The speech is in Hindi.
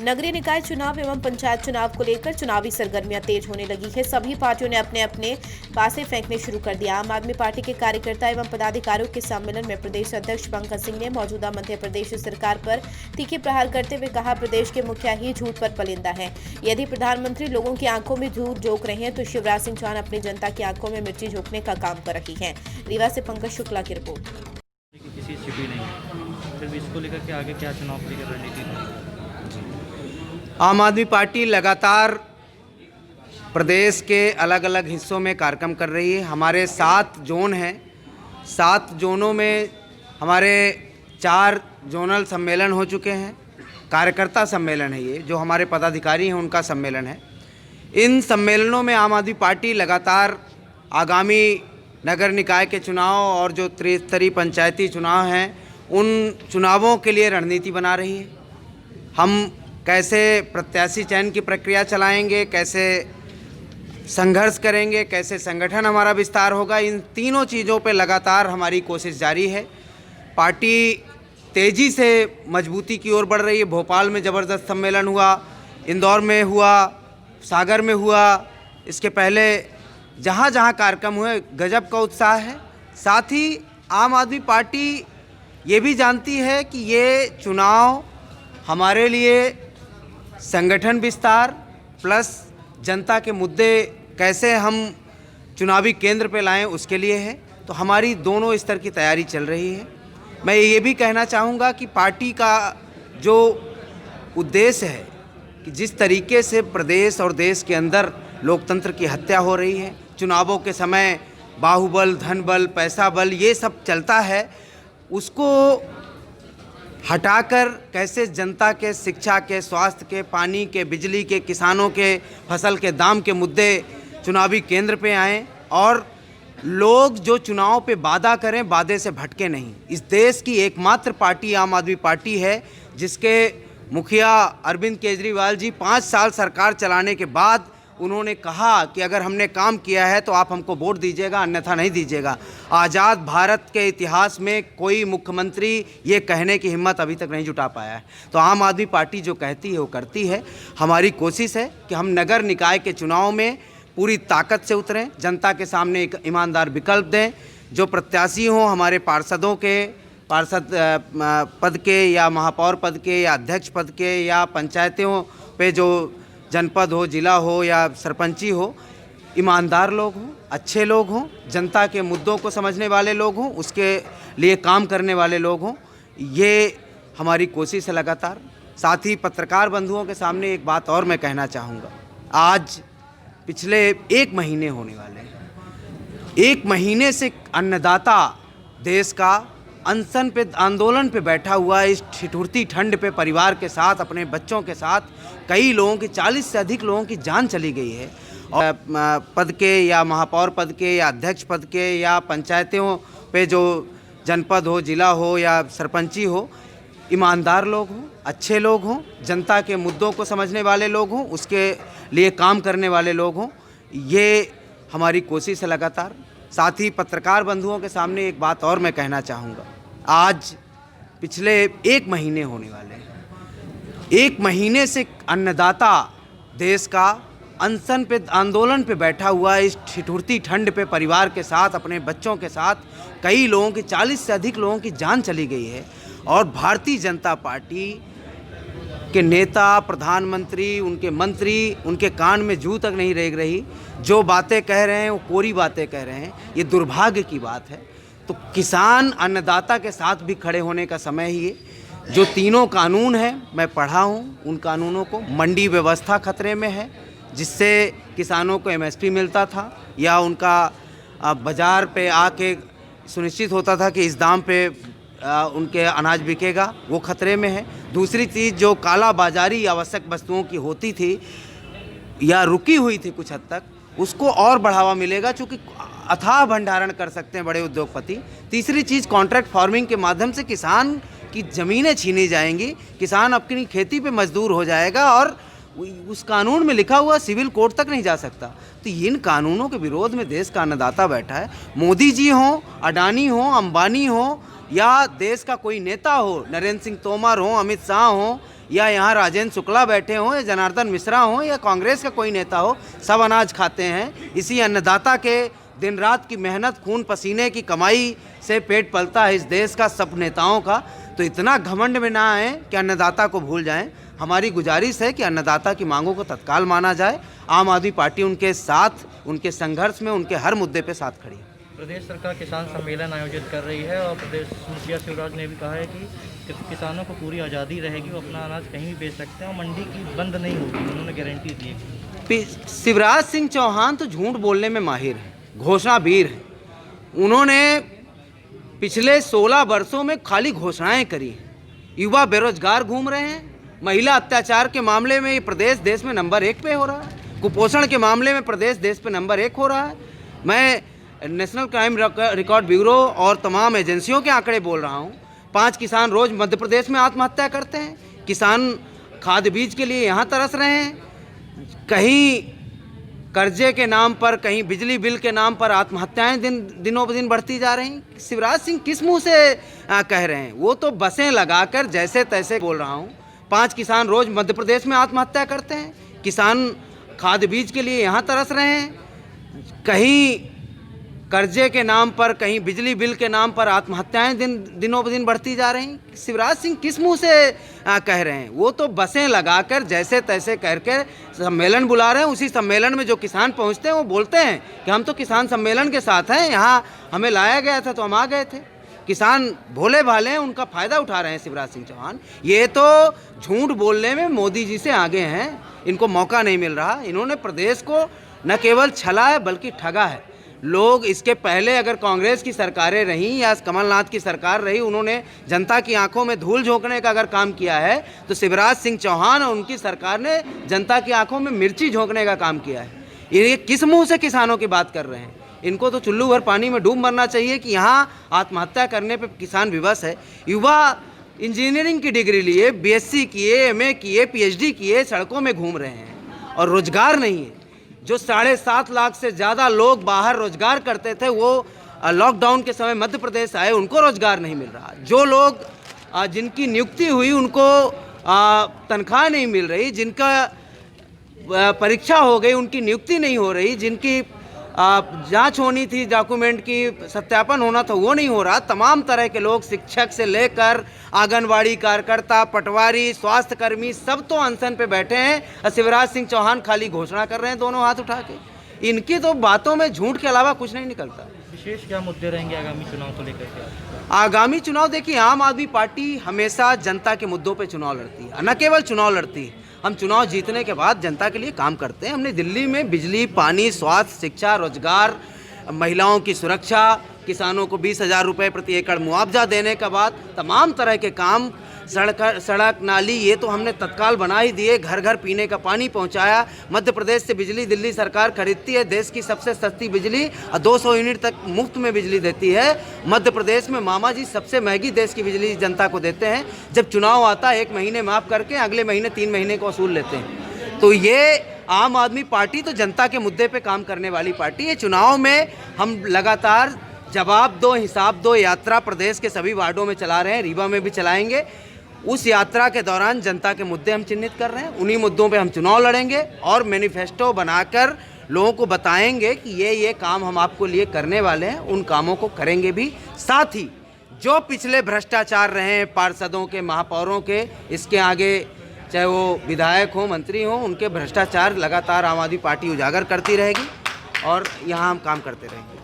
नगरीय निकाय चुनाव एवं पंचायत चुनाव को लेकर चुनावी सरगर्मियां तेज होने लगी है। सभी पार्टियों ने अपने अपने पासे फेंकने शुरू कर दिया। आम आदमी पार्टी के कार्यकर्ता एवं पदाधिकारियों के सम्मेलन में प्रदेश अध्यक्ष पंकज सिंह ने मौजूदा मध्य प्रदेश सरकार पर तीखे प्रहार करते हुए कहा, प्रदेश के मुखिया ही झूठ पर पलिंदा है। यदि प्रधानमंत्री लोगों की आंखों में झूठ झोंक रहे हैं तो शिवराज सिंह चौहान अपनी जनता की आंखों में मिर्ची झोंकने का काम कर रही है। रीवा से पंकज शुक्ला की रिपोर्ट। किसी छिपी नहीं, फिर भी इसको लेकर के आगे क्या चुनाव की रणनीति? आम आदमी पार्टी लगातार प्रदेश के अलग अलग हिस्सों में कार्यक्रम कर रही है। हमारे 7 जोन हैं। 7 जोनों में हमारे 4 जोनल सम्मेलन हो चुके हैं। कार्यकर्ता सम्मेलन है ये, जो हमारे पदाधिकारी हैं उनका सम्मेलन है। इन सम्मेलनों में आम आदमी पार्टी लगातार आगामी नगर निकाय के चुनाव और जो त्रिस्तरीय पंचायती चुनाव हैं उन चुनावों के लिए रणनीति बना रही है। हम कैसे प्रत्याशी चयन की प्रक्रिया चलाएंगे, कैसे संघर्ष करेंगे, कैसे संगठन हमारा विस्तार होगा, इन तीनों चीज़ों पे लगातार हमारी कोशिश जारी है। पार्टी तेज़ी से मजबूती की ओर बढ़ रही है। भोपाल में ज़बरदस्त सम्मेलन हुआ, इंदौर में हुआ, सागर में हुआ, इसके पहले जहाँ जहाँ कार्यक्रम हुए गजब का उत्साह है। साथ ही आम आदमी पार्टी ये भी जानती है कि ये चुनाव हमारे लिए संगठन विस्तार प्लस जनता के मुद्दे कैसे हम चुनावी केंद्र पे लाएं उसके लिए है। तो हमारी दोनों स्तर की तैयारी चल रही है। मैं ये भी कहना चाहूँगा कि पार्टी का जो उद्देश्य है कि जिस तरीके से प्रदेश और देश के अंदर लोकतंत्र की हत्या हो रही है, चुनावों के समय बाहुबल, धन बल, पैसा बल ये सब चलता है, उसको हटाकर कैसे जनता के शिक्षा के, स्वास्थ्य के, पानी के, बिजली के, किसानों के, फसल के दाम के मुद्दे चुनावी केंद्र पे आएँ और लोग जो चुनाव पे वादा करें वादे से भटके नहीं। इस देश की एकमात्र पार्टी आम आदमी पार्टी है जिसके मुखिया अरविंद केजरीवाल जी 5 साल सरकार चलाने के बाद उन्होंने कहा कि अगर हमने काम किया है तो आप हमको वोट दीजिएगा, अन्यथा नहीं दीजिएगा। आज़ाद भारत के इतिहास में कोई मुख्यमंत्री ये कहने की हिम्मत अभी तक नहीं जुटा पाया है। तो आम आदमी पार्टी जो कहती है वो करती है। हमारी कोशिश है कि हम नगर निकाय के चुनाव में पूरी ताकत से उतरें, जनता के सामने एक ईमानदार विकल्प दें। जो प्रत्याशी हों, हमारे पार्षदों के, पार्षद पद के या महापौर पद के या अध्यक्ष पद के या पंचायतों पे जो जनपद हो, जिला हो या सरपंची हो, ईमानदार लोग हों, अच्छे लोग हों, जनता के मुद्दों को समझने वाले लोग हों, उसके लिए काम करने वाले लोग हों। ये हमारी कोशिश है लगातार। साथ ही पत्रकार बंधुओं के सामने एक बात और मैं कहना चाहूँगा। आज पिछले 1 महीने होने वाले हैं। 1 महीने से अन्नदाता देश का अनशन पे, आंदोलन पे बैठा हुआ इस ठिठुरती ठंड पे परिवार के साथ, अपने बच्चों के साथ कई लोगों की 40 से अधिक लोगों की जान चली गई है। और पद के या महापौर पद के या अध्यक्ष पद के या पंचायतों पे जो जनपद हो, जिला हो या सरपंची हो, ईमानदार लोग हों, अच्छे लोग हों, जनता के मुद्दों को समझने वाले लोग हों, उसके लिए काम करने वाले लोग हों। ये हमारी कोशिश है लगातार। साथ ही पत्रकार बंधुओं के सामने एक बात और मैं कहना चाहूँगा। आज पिछले 1 महीने होने वाले हैं। 1 महीने से अन्नदाता देश का अनशन पे, आंदोलन पे बैठा हुआ इस ठिठुरती ठंड पे परिवार के साथ, अपने बच्चों के साथ कई लोगों की 40 से अधिक लोगों की जान चली गई है। और भारतीय जनता पार्टी के नेता, प्रधानमंत्री, उनके मंत्री, उनके कान में जूं तक नहीं रेंग रही। जो बातें कह रहे हैं वो कोरी बातें कह रहे हैं। ये दुर्भाग्य की बात है। तो किसान, अन्नदाता के साथ भी खड़े होने का समय ही है। जो तीनों कानून हैं मैं पढ़ा हूँ, उन कानूनों को, मंडी व्यवस्था खतरे में है जिससे किसानों को MSP मिलता था या उनका बाज़ार पे आके सुनिश्चित होता था कि इस दाम पे उनके अनाज बिकेगा, वो खतरे में है। दूसरी चीज़ जो काला बाजारी आवश्यक वस्तुओं की होती थी या रुकी हुई थी कुछ हद तक, उसको और बढ़ावा मिलेगा चूँकि अथाह भंडारण कर सकते हैं बड़े उद्योगपति। तीसरी चीज़ कॉन्ट्रैक्ट फार्मिंग के माध्यम से किसान की ज़मीनें छीनी जाएंगी, किसान अपनी खेती पे मजदूर हो जाएगा और उस कानून में लिखा हुआ सिविल कोर्ट तक नहीं जा सकता। तो इन कानूनों के विरोध में देश का अन्नदाता बैठा है। मोदी जी हों, अडानी हों, अंबानी हों या देश का कोई नेता हो, नरेंद्र सिंह तोमर हो, अमित शाह हो या यहाँ राजेंद्र शुक्ला बैठे हों या जनार्दन मिश्रा हों या कांग्रेस का कोई नेता हो, सब अनाज खाते हैं। इसी अन्नदाता के दिन रात की मेहनत, खून पसीने की कमाई से पेट पलता है इस देश का, सब नेताओं का। तो इतना घमंड में ना आए कि अन्नदाता को भूल जाएं। हमारी गुजारिश है कि अन्नदाता की मांगों को तत्काल माना जाए। आम आदमी पार्टी उनके साथ, उनके संघर्ष में, उनके हर मुद्दे पे साथ खड़ी है। प्रदेश सरकार किसान सम्मेलन आयोजित कर रही है और प्रदेश मुखिया शिवराज ने भी कहा है कि किसानों को पूरी आज़ादी रहेगी, वो अपना अनाज कहीं भी बेच सकते हैं और मंडी की बंद नहीं होगी, उन्होंने गारंटी दी है। शिवराज सिंह चौहान तो झूठ बोलने में माहिर है, घोषणावीर है। उन्होंने पिछले 16 वर्षों में खाली घोषणाएं करी। युवा बेरोजगार घूम रहे हैं, महिला अत्याचार के मामले में ये प्रदेश देश में नंबर 1 पे हो रहा है, कुपोषण के मामले में प्रदेश देश पे नंबर 1 हो रहा है। मैं नेशनल क्राइम रिकॉर्ड ब्यूरो और तमाम एजेंसियों के आंकड़े बोल रहा हूँ। 5 किसान रोज मध्य प्रदेश में आत्महत्या करते हैं। किसान खाद बीज के लिए यहाँ तरस रहे हैं, कहीं कर्जे के नाम पर, कहीं बिजली बिल के नाम पर आत्महत्याएं दिनों ब दिन बढ़ती जा रही। शिवराज सिंह किस मुंह से कह रहे हैं? वो तो बसें लगाकर जैसे तैसे बोल रहा हूँ। 5 किसान रोज मध्य प्रदेश में आत्महत्या करते हैं, किसान खाद बीज के लिए यहाँ तरस रहे हैं, कहीं कर्जे के नाम पर, कहीं बिजली बिल के नाम पर आत्महत्याएं दिनों ब दिन बढ़ती जा रही। शिवराज सिंह किस मुंह से कह रहे हैं? वो तो बसें लगाकर जैसे तैसे करके सम्मेलन बुला रहे हैं। उसी सम्मेलन में जो किसान पहुंचते हैं वो बोलते हैं कि हम तो किसान सम्मेलन के साथ हैं, यहाँ हमें लाया गया था तो हम आ गए थे। किसान भोले भाले हैं, उनका फ़ायदा उठा रहे हैं शिवराज सिंह चौहान। ये तो झूठ बोलने में मोदी जी से आगे हैं, इनको मौका नहीं मिल रहा। इन्होंने प्रदेश को न केवल छला है बल्कि ठगा है। लोग इसके पहले अगर कांग्रेस की सरकारें रहीं या कमलनाथ की सरकार रही, उन्होंने जनता की आंखों में धूल झोंकने का अगर काम किया है, तो शिवराज सिंह चौहान और उनकी सरकार ने जनता की आंखों में मिर्ची झोंकने का काम किया है। ये किस मुंह से किसानों की बात कर रहे हैं? इनको तो चुल्लू भर पानी में डूब मरना चाहिए कि यहाँ आत्महत्या करने पे किसान विवश है। युवा इंजीनियरिंग की डिग्री लिए, बीएससी किए, एमए किए, पीएचडी किए, सड़कों में घूम रहे हैं और रोजगार नहीं है। जो 7.5 लाख से ज़्यादा लोग बाहर रोजगार करते थे, वो लॉकडाउन के समय मध्य प्रदेश आए, उनको रोजगार नहीं मिल रहा। जो लोग जिनकी नियुक्ति हुई उनको तनख्वाह नहीं मिल रही, जिनका परीक्षा हो गई उनकी नियुक्ति नहीं हो रही, जिनकी जांच होनी थी, डॉक्यूमेंट की सत्यापन होना था, वो नहीं हो रहा। तमाम तरह के लोग, शिक्षक से लेकर आंगनवाड़ी कार्यकर्ता, पटवारी, स्वास्थ्य कर्मी, सब तो अनशन पे बैठे हैं। शिवराज सिंह चौहान खाली घोषणा कर रहे हैं दोनों हाथ उठा के। इनकी तो बातों में झूठ के अलावा कुछ नहीं निकलता। विशेष क्या मुद्दे रहेंगे आगामी चुनाव को लेकर के? आगामी चुनाव देखिए, आम आदमी पार्टी हमेशा जनता के मुद्दों पे चुनाव लड़ती है, न केवल चुनाव लड़ती है, हम चुनाव जीतने के बाद जनता के लिए काम करते हैं। हमने दिल्ली में बिजली, पानी, स्वास्थ्य, शिक्षा, रोजगार, महिलाओं की सुरक्षा, किसानों को 20,000 रुपये प्रति एकड़ मुआवजा देने के बाद तमाम तरह के काम, सड़क नाली, ये तो हमने तत्काल बना ही दिए। घर घर पीने का पानी पहुंचाया। मध्य प्रदेश से बिजली दिल्ली सरकार खरीदती है, देश की सबसे सस्ती बिजली, 200 यूनिट तक मुफ्त में बिजली देती है। मध्य प्रदेश में मामा जी सबसे महंगी देश की बिजली जनता को देते हैं। जब चुनाव आता है 1 महीने माफ़ करके अगले महीने 3 महीने को वसूल लेते हैं। तो ये आम आदमी पार्टी तो जनता के मुद्दे पे काम करने वाली पार्टी है। चुनाव में हम लगातार जवाब दो हिसाब दो यात्रा प्रदेश के सभी वार्डों में चला रहे हैं, रीवा में भी चलाएंगे। उस यात्रा के दौरान जनता के मुद्दे हम चिन्हित कर रहे हैं, उन्हीं मुद्दों पे हम चुनाव लड़ेंगे और मैनिफेस्टो बनाकर लोगों को बताएंगे कि ये काम हम आपको लिए करने वाले हैं, उन कामों को करेंगे भी। साथ ही जो पिछले भ्रष्टाचार रहे हैं पार्षदों के, महापौरों के, इसके आगे चाहे वो विधायक हों, मंत्री हों, उनके भ्रष्टाचार लगातार आम आदमी पार्टी उजागर करती रहेगी और यहाँ हम काम करते रहेंगे।